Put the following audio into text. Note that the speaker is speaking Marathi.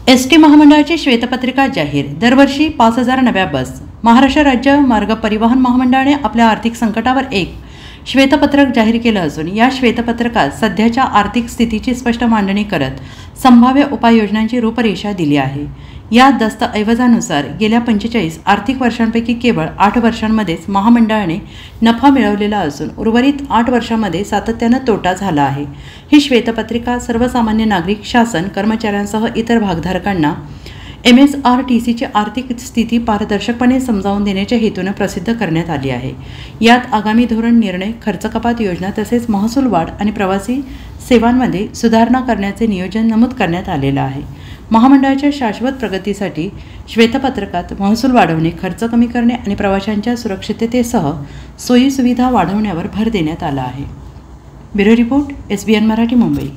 एसटी महामंडळाची श्वेतपत्रिका जाहीर। दरवर्षी 5000 नव्या बस। महाराष्ट्र राज्य मार्ग परिवहन महामंडळाने आपल्या आर्थिक संकटावर एक श्वेतपत्रक जाहीर केलं असून या श्वेतपत्रकात सध्याच्या आर्थिक स्थितीची स्पष्ट मांडणी करत संभाव्य उपाययोजनांची रूपरेषा दिली आहे। या दस्तऐवजानुसार गेल्या 45 आर्थिक वर्षांपैकी केवळ 8 वर्षांमध्येच महामंडळाने नफा मिळवलेला असून उर्वरित 8 वर्षांमध्ये सातत्यानं तोटा झाला आहे। ही श्वेतपत्रिका सर्वसामान्य नागरिक, शासन, कर्मचाऱ्यांसह इतर भागधारकांना MSRTCची आर्थिक स्थिती पारदर्शकपणे समजावून देण्याच्या हेतूने प्रसिद्ध करण्यात आली आहे। यात आगामी धोरण, निर्णय, खर्च कपात योजना तसेच महसूल वाढ आणि प्रवासी सेवांमध्ये सुधारणा करण्याचे नियोजन नमूद करण्यात आलेलं आहे। महामंडळाच्या शाश्वत प्रगतीसाठी श्वेतपत्रकात महसूल वाढवणे, खर्च कमी करणे आणि प्रवाशांच्या सुरक्षिततेसह सोयीसुविधा वाढवण्यावर भर देण्यात आला आहे। Bureau report, SBN Marathi, Mumbai.